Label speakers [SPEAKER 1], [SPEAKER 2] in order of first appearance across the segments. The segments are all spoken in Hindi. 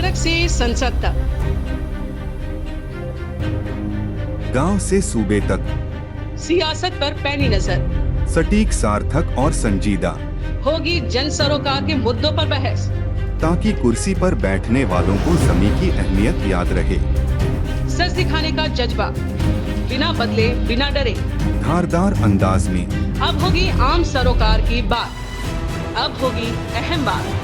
[SPEAKER 1] सड़क से संसद तक,
[SPEAKER 2] गांव से सूबे तक,
[SPEAKER 1] सियासत पर पैनी नजर,
[SPEAKER 2] सटीक, सार्थक और संजीदा,
[SPEAKER 1] होगी जन सरोकार के मुद्दों पर बहस,
[SPEAKER 2] ताकि कुर्सी पर बैठने वालों को समय की अहमियत याद रहे।
[SPEAKER 1] सच दिखाने का जज्बा, बिना बदले बिना डरे,
[SPEAKER 2] धारदार अंदाज में
[SPEAKER 1] अब होगी आम सरोकार की बात, अब होगी अहम बात।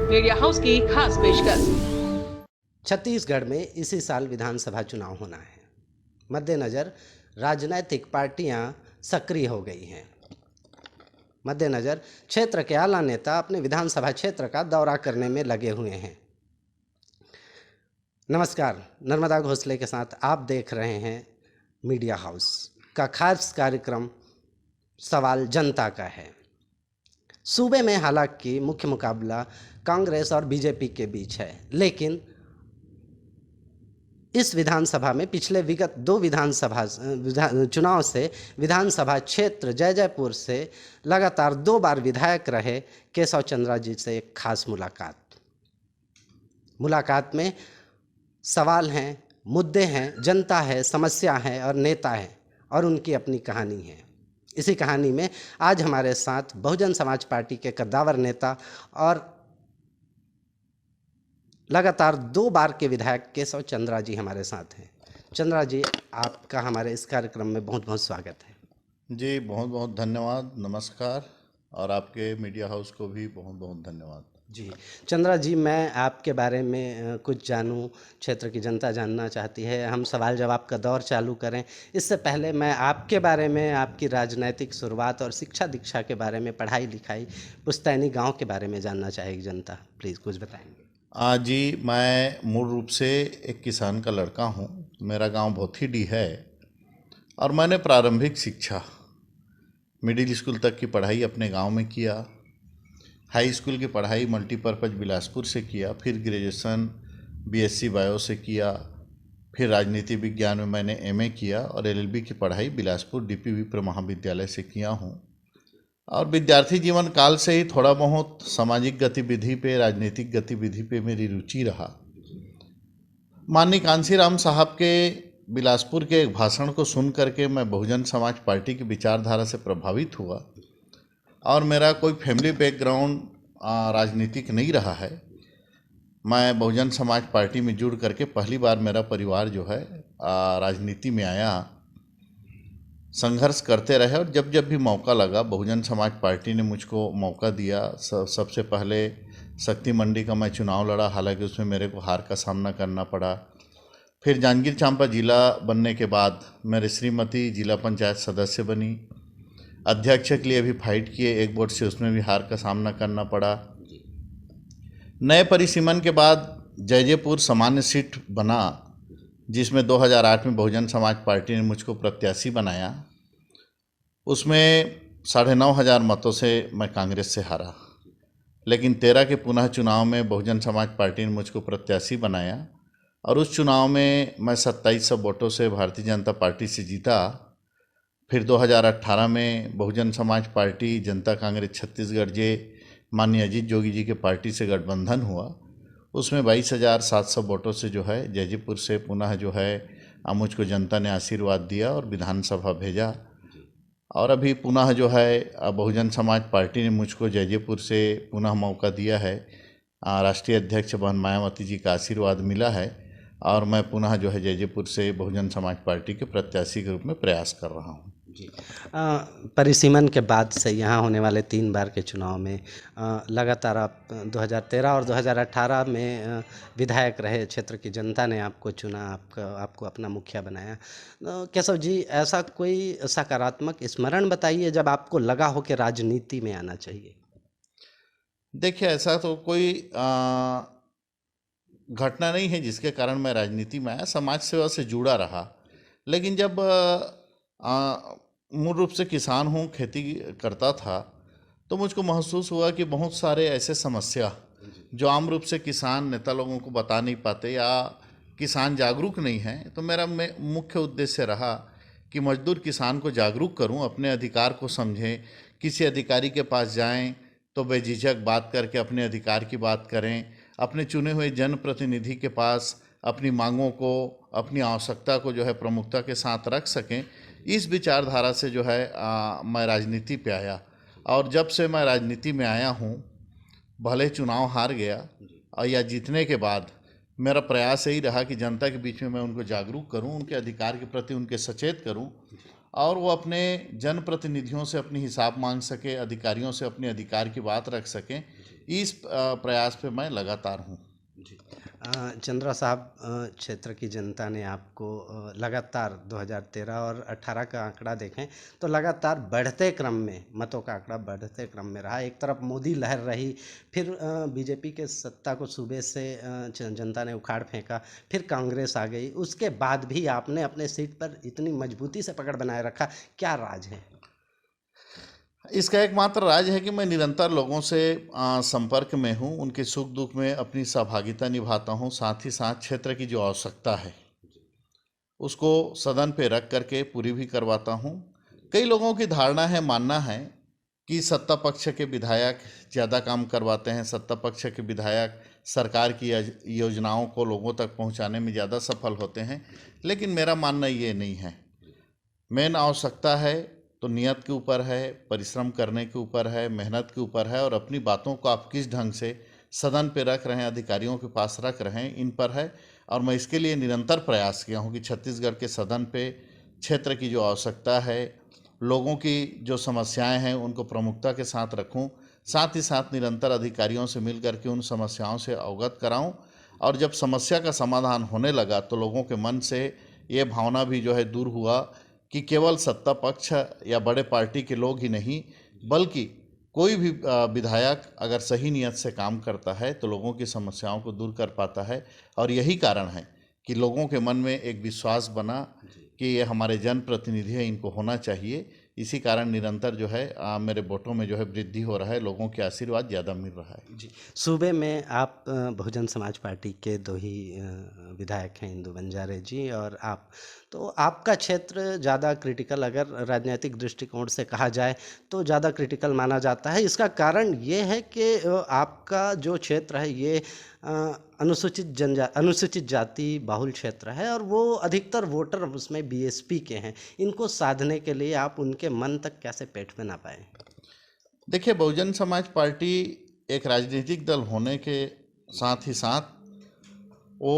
[SPEAKER 1] मीडिया हाउस की खास पेशकश।
[SPEAKER 3] छत्तीसगढ़ में इसी साल विधानसभा चुनाव होना है। मद्देनज़र राजनीतिक पार्टियां सक्रिय हो गई हैं। मद्देनज़र क्षेत्र के आला नेता अपने विधानसभा क्षेत्र का दौरा करने में लगे हुए हैं। नमस्कार, नर्मदा घोसले के साथ आप देख रहे हैं मीडिया हाउस का खास कार्यक्रम सवाल जनता का है। सूबे में हालांकि मुख्य मुकाबला कांग्रेस और बीजेपी के बीच है, लेकिन इस विधानसभा में पिछले विगत दो चुनाव से विधानसभा क्षेत्र जयजयपुर से लगातार 2 बार विधायक रहे केशव चंद्रा जी से एक खास मुलाकात में सवाल हैं, मुद्दे हैं, जनता है, समस्या है और नेता है और उनकी अपनी कहानी है। इसी कहानी में आज हमारे साथ बहुजन समाज पार्टी के कद्दावर नेता और लगातार 2 बार के विधायक केशव चंद्रा जी हमारे साथ हैं। चंद्रा जी, आपका हमारे इस कार्यक्रम में बहुत बहुत स्वागत है।
[SPEAKER 4] जी, बहुत बहुत धन्यवाद, नमस्कार। और आपके मीडिया हाउस को भी बहुत बहुत धन्यवाद।
[SPEAKER 3] जी चंद्रा जी, मैं आपके बारे में कुछ जानूं, क्षेत्र की जनता जानना चाहती है। हम सवाल जवाब का दौर चालू करें इससे पहले मैं आपके बारे में, आपकी राजनीतिक शुरुआत और शिक्षा दीक्षा के बारे में, पढ़ाई लिखाई, पुश्तैनी गांव के बारे में जानना चाहेगी जनता। प्लीज़ कुछ बताएंगे।
[SPEAKER 4] जी, मैं मूल रूप से एक किसान का लड़का हूँ। मेरा गांव भोथीडी है और मैंने प्रारंभिक शिक्षा मिडिल स्कूल तक की पढ़ाई अपने गांव में किया। हाई स्कूल की पढ़ाई मल्टीपर्पज़ बिलासपुर से किया, फिर ग्रेजुएशन बीएससी बायो से किया, फिर राजनीति विज्ञान में मैंने एमए किया और एलएलबी की पढ़ाई बिलासपुर डीपी विप्र महाविद्यालय से किया हूँ। और विद्यार्थी जीवन काल से ही थोड़ा बहुत सामाजिक गतिविधि पे, राजनीतिक गतिविधि पे मेरी रुचि रहा। माननीय कांसीराम साहब के बिलासपुर के एक भाषण को सुन करके मैं बहुजन समाज पार्टी की विचारधारा से प्रभावित हुआ और मेरा कोई फैमिली बैकग्राउंड राजनीतिक नहीं रहा है। मैं बहुजन समाज पार्टी में जुड़ करके पहली बार मेरा परिवार जो है राजनीति में आया। संघर्ष करते रहे और जब जब भी मौका लगा बहुजन समाज पार्टी ने मुझको मौका दिया। सबसे पहले शक्ति मंडी का मैं चुनाव लड़ा, हालांकि उसमें मेरे को हार का सामना करना पड़ा। फिर जांजगीर चांपा जिला बनने के बाद मेरे श्रीमती जिला पंचायत सदस्य बनी। अध्यक्ष के लिए भी फाइट किए, एक वोट से उसमें भी हार का सामना करना पड़ा। नए परिसीमन के बाद जयजयपुर सामान्य सीट बना, जिसमें 2008 में बहुजन समाज पार्टी ने मुझको प्रत्याशी बनाया। उसमें 9,500 मतों से मैं कांग्रेस से हारा, लेकिन 13 के पुनः चुनाव में बहुजन समाज पार्टी ने मुझको प्रत्याशी बनाया और उस चुनाव में मैं 2700 वोटों से भारतीय जनता पार्टी से जीता। फिर 2018 में बहुजन समाज पार्टी जनता कांग्रेस छत्तीसगढ़ जे माननीय अजीत जोगी जी के पार्टी से गठबंधन हुआ। उसमें 22,700 वोटों से जो है जयजयपुर से पुनः जो है मुझको जनता ने आशीर्वाद दिया और विधानसभा भेजा। और अभी पुनः जो है बहुजन समाज पार्टी ने मुझको जयजयपुर से पुनः मौका दिया है। राष्ट्रीय अध्यक्ष बहन मायावती जी का आशीर्वाद मिला है और मैं पुनः जो है जयजयपुर से बहुजन समाज पार्टी के प्रत्याशी के रूप में प्रयास कर रहा हूँ।
[SPEAKER 3] जी परिसीमन के बाद से यहाँ होने वाले 3 बार के चुनाव में लगातार आप 2013 और 2018 में विधायक रहे। क्षेत्र की जनता ने आपको चुना, आपको अपना मुखिया बनाया। केशव जी, ऐसा कोई सकारात्मक स्मरण बताइए जब आपको लगा हो कि राजनीति में आना चाहिए।
[SPEAKER 4] देखिए, ऐसा तो कोई घटना नहीं है जिसके कारण मैं राजनीति में आया। समाज सेवा से जुड़ा रहा, लेकिन जब मूल रूप से किसान हूँ, खेती करता था, तो मुझको महसूस हुआ कि बहुत सारे ऐसे समस्या जो आम रूप से किसान नेता लोगों को बता नहीं पाते या किसान जागरूक नहीं हैं। तो मेरा मुख्य उद्देश्य रहा कि मजदूर किसान को जागरूक करूं, अपने अधिकार को समझें, किसी अधिकारी के पास जाएं तो बेझिझक बात करके अपने अधिकार की बात करें, अपने चुने हुए जनप्रतिनिधि के पास अपनी मांगों को, अपनी आवश्यकता को जो है प्रमुखता के साथ रख सकें। इस विचारधारा से जो है मैं राजनीति पे आया, और जब से मैं राजनीति में आया हूँ, भले चुनाव हार गया और या जीतने के बाद मेरा प्रयास यही रहा कि जनता के बीच में मैं उनको जागरूक करूं, उनके अधिकार के प्रति उनके सचेत करूं, और वो अपने जनप्रतिनिधियों से अपनी हिसाब मांग सके, अधिकारियों से अपने अधिकार की बात रख सकें। इस प्रयास पे मैं लगातार हूं।
[SPEAKER 3] जी। चंद्रा साहब, क्षेत्र की जनता ने आपको लगातार 2013 और 18 का आंकड़ा देखें तो लगातार बढ़ते क्रम में, मतों का आंकड़ा बढ़ते क्रम में रहा। एक तरफ मोदी लहर रही, फिर बीजेपी के सत्ता को सूबे से जनता ने उखाड़ फेंका, फिर कांग्रेस आ गई। उसके बाद भी आपने अपने सीट पर इतनी मजबूती से पकड़ बनाए रखा, क्या राज है?
[SPEAKER 4] इसका एकमात्र राज है कि मैं निरंतर लोगों से संपर्क में हूं, उनके सुख दुख में अपनी सहभागिता निभाता हूं, साथ ही साथ क्षेत्र की जो आवश्यकता है उसको सदन पे रख करके पूरी भी करवाता हूं। कई लोगों की धारणा है, मानना है कि सत्ता पक्ष के विधायक ज़्यादा काम करवाते हैं, सत्ता पक्ष के विधायक सरकार की योजनाओं को लोगों तक पहुंचाने में ज़्यादा सफल होते हैं, लेकिन मेरा मानना ये नहीं है। मेन आवश्यकता है तो नियत के ऊपर है, परिश्रम करने के ऊपर है, मेहनत के ऊपर है, और अपनी बातों को आप किस ढंग से सदन पे रख रहे हैं, अधिकारियों के पास रख रहे हैं, इन पर है। और मैं इसके लिए निरंतर प्रयास किया हूं कि छत्तीसगढ़ के सदन पे क्षेत्र की जो आवश्यकता है, लोगों की जो समस्याएं हैं, उनको प्रमुखता के साथ रखूं, साथ ही साथ निरंतर अधिकारियों से मिल करके उन समस्याओं से अवगत कराऊं। और जब समस्या का समाधान होने लगा तो लोगों के मन से ये भावना भी जो है दूर हुआ कि केवल सत्ता पक्ष या बड़े पार्टी के लोग ही नहीं, बल्कि कोई भी विधायक अगर सही नियत से काम करता है तो लोगों की समस्याओं को दूर कर पाता है। और यही कारण है कि लोगों के मन में एक विश्वास बना कि ये हमारे जनप्रतिनिधि हैं, इनको होना चाहिए। इसी कारण निरंतर जो है मेरे वोटों में जो है वृद्धि हो रहा है, लोगों के आशीर्वाद ज़्यादा मिल रहा है।
[SPEAKER 3] जी। सूबे में आप बहुजन समाज पार्टी के 2 ही विधायक हैं, इंदु बंजारे जी और आप। तो आपका क्षेत्र ज़्यादा क्रिटिकल, अगर राजनीतिक दृष्टिकोण से कहा जाए तो ज़्यादा क्रिटिकल माना जाता है। इसका कारण ये है कि आपका जो क्षेत्र है ये अनुसूचित जाति बाहुल क्षेत्र है, और वो अधिकतर वोटर उसमें बीएसपी के हैं। इनको साधने के लिए आप उनके मन तक कैसे पेट में ना पाए?
[SPEAKER 4] देखिए, बहुजन समाज पार्टी एक राजनीतिक दल होने के साथ ही साथ वो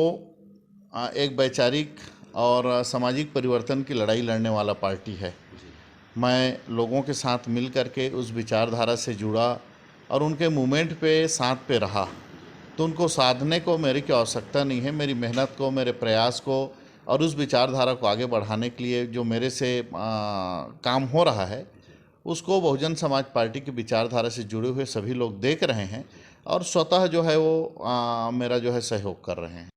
[SPEAKER 4] एक वैचारिक और सामाजिक परिवर्तन की लड़ाई लड़ने वाला पार्टी है। मैं लोगों के साथ मिल करके उस विचारधारा से जुड़ा और उनके मूवमेंट पे साथ पे रहा, तो उनको साधने को मेरी की आवश्यकता नहीं है। मेरी मेहनत को, मेरे प्रयास को और उस विचारधारा को आगे बढ़ाने के लिए जो मेरे से काम हो रहा है, उसको बहुजन समाज पार्टी की विचारधारा से जुड़े हुए सभी लोग देख रहे हैं और स्वतः जो है वो मेरा जो है सहयोग कर रहे हैं।